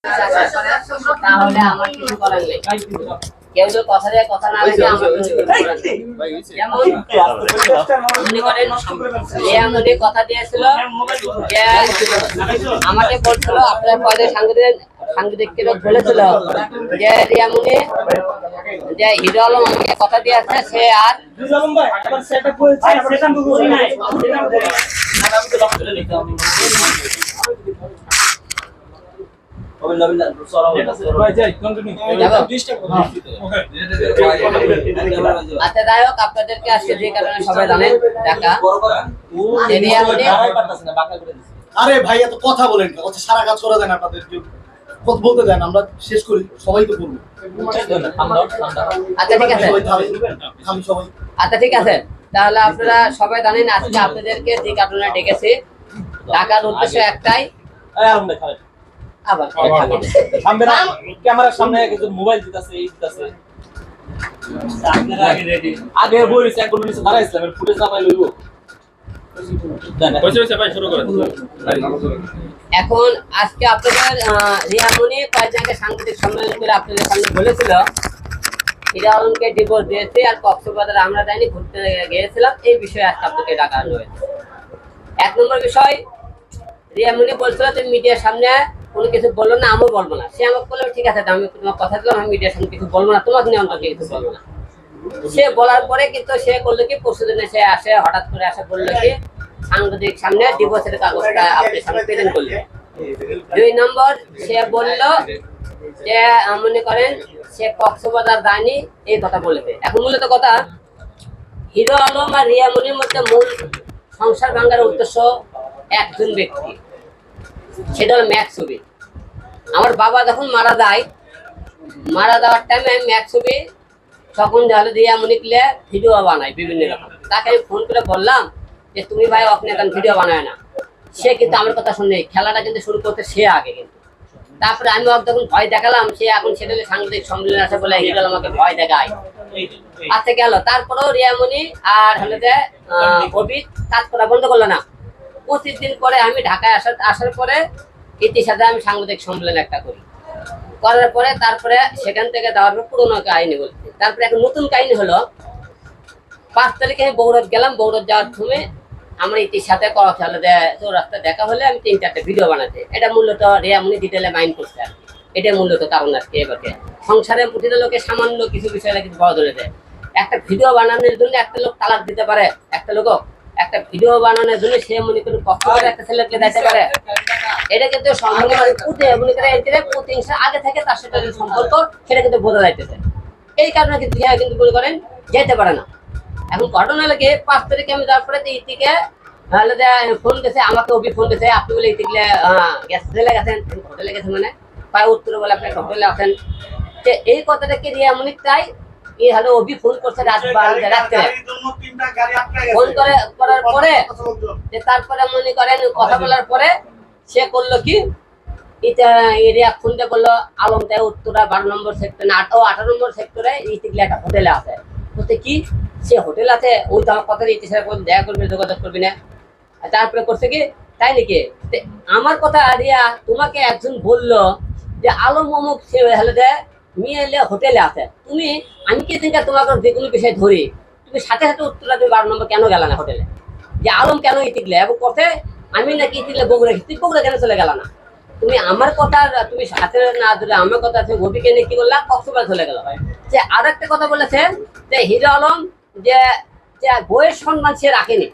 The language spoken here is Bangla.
তাহলে আমার কিছু করার নেই। কেউ যদি কথা দেয় কথা না রাখে আমার কিছু করার নেই। যেমন মনে করেন এমনি কথা দিয়েছিল যে আমাকে বলছিল আপনার পদে সাংবাদিককে বলেছিল যে রিয়ামনি যে হিরো আলম আমাকে কথা দিয়েছে সে আর আচ্ছা যাই হোক আপনাদেরকে আজকে যে কারণে সবাই জানেন ঢাকা আরে ভাই এত কথা বলেন কথা সারা কাজ করা যায় না আপনাদের কথা বলতে দেন আমরা শেষ করি সবাই তো বলবো আচ্ছা ঠিক আছে আচ্ছা ঠিক আছে তাহলে আপনারা সবাই জানেন আজকে আপনাদেরকে যে কারণে ডেকেছি ঢাকার উদ্দেশ্য একটাই আবার ক্যামেরার সামনে কিছু মোবাইল দিতেছে এই দিতেছে আগে বলিস এক মিনিট দাঁড়াই ইসলামের ফুটেজ না পাই লইব এখন আজকে আপনাদের রিয়ামনি কয়েকজনকে সাংবাদিক সম্মেলন করে আপনাদের সামনে বলেছিল হিরো আলমকে ডিভোর্স দিয়েছে আর কক্সবাজারে আমরা যাইনি ঘুরতে গিয়েছিলাম এই বিষয়ে আজকে আপনাকে ডাকানো হয়েছে। এক নম্বর বিষয় রিয়ামনি বলছিল তুমি মিডিয়ার সামনে কোনো কিছু বললো না আমিও বলবো না। সে আমাকে বললো ঠিক আছে আমি তোমার কথা দিলাম আমি মিডিয়ার সামনে কিছু বলবো না তোমাকে নিয়ে অন্তত কিছু বলবো না। সে বলার পরে কিন্তু সে করলো কি পরশু দিনে সে আসে হঠাৎ করে আসে বললো কি সাংবাদিক সামনে ডিভোর্সের কাগজটা আপনার সামনে প্রেজেন্ট করলো। দুই নম্বর সে বলল যে মনে করেন সে কক্সবাজার যায়নি এই কথা বলেছে। এখন মূলত কথা হিরো আলম আর রিয়ামনির মধ্যে মূল সংসার ভাঙার উদ্দেশ্য একজন ব্যক্তি, সেটা হলো ম্যাক্সুবি। আমার বাবা যখন মারা যায় মারা যাওয়ার টাইমে আমি ম্যাক্সুবি তখন তাহলে রিয়ামনিকে ভিডিও বানাই বিভিন্ন রকম। তাকে আমি ফোন করে বললাম যে তুমি ভাই আপনি এখন ভিডিও বানায় না। সে কিন্তু আমার কথা শুনে খেলাটা কিন্তু শুরু করতে সে আগে কিন্তু তারপরে আমি যখন ভয় দেখালাম সে এখন সেটা সাংবাদিক সম্মেলন আসে বলে হিরো আমাকে ভয় দেখায়। আচ্ছা গেল তারপরেও রিয়ামনি আর হলে যে অভিক কাজ করা বন্ধ করলো না। 25 দিন পরে আমি ঢাকায় আসার পরে ইতির সাথে আমি সাংবাদিক সম্মেলন একটা করি করার পরে তারপরে সেখান থেকে যাওয়ার পর পুরোনো কাহিনী বলছি। তারপরে একটা নতুন কাহিনী হলো 5 তারিখে আমি বগুড়াত গেলাম। বগুড়াত যাওয়ার সময় আমার ইতির সাথে কথা হলো যে রাস্তা দেখা হলে আমি 3-4টা ভিডিও বানাতে। এটা মূলত রিয়ামনি ডিটেলে মাইন্ড করছে আর কি। এটা মূলত কারণ আর কি এবারে সংসারে প্রতিটা লোকে সামান্য কিছু বিষয়ে কিছু বড় ধরে দেয়। একটা ভিডিও বানানোর জন্য একটা লোক তালাক দিতে পারে, একটা লোক একটা ভিডিও বানানোর জন্য সে মনে করেন কষ্ট করে একটা ছেলেকে দিতে পারে। এটা কিন্তু মনে করে প্রতিহিংসা আগে থেকে তার সাথে সম্পর্ক সেটা কিন্তু বোঝা যাইতেছে। এই কারণে কিন্তু কিন্তু মনে করেন যেতে পারে না। এখন ঘটনা লাগে 5 তারিখে আমি যাওয়ার পরে ইতিকে ফোন গেছে আমাকে অভি ফোন গেছে আপনি বলে ইতিকে হোটেলে গেছেন হোটেলে গেছেন মানে প্রায় উত্তরে বলে আপনি একটা হোটেলে আছেন। যে এই কথাটাকে রিয়ামনি তাই এই হলো অভি ফোন করছে রাত 12টা রাত্রে ফোন করার পরে যে তারপরে মনে করেন কথা বলার পরে সে করলো কি এটা এরিয়া ফোন দিয়ে বললো আলমটায় উত্তরা 12 নম্বর সেক্টর না 18 নম্বর সেক্টরে ইতিকলে একটা হোটেলে আছে। বলতে কি সে হোটেল আছে ওই তো আমার কথা ইতিহাসের বলতে দেখা করবি যোগাযোগ করবি না। তারপরে করছে কি তাই নাকি আমার কথা রিয়া তোমাকে একজন বললো যে আলম অমুক সে হলে যে মেয়ে এলে হোটেলে আছে তুমি আমি কি চিন্তা তোমাকে যে কোনো বিষয় ধরি তুমি সাথে সাথে উত্তরা তুমি 12 নম্বর কেন গেল না হোটেলে যে আলম কেন ইতিকলে এবং কথা আমি নাকি ইতিকলে বগুড়া তুই বগুড়া কেন চলে গেল না তুমি আমার কথা তুমি সাথে না ধরে আমার কথা আছে গভীকে নিয়ে কি করলা কক্সবাজার চলে গেল। যে আর একটা কথা বলেছে যে হিরো আলম যে বইয়ের সম্মান সে রাখেনি।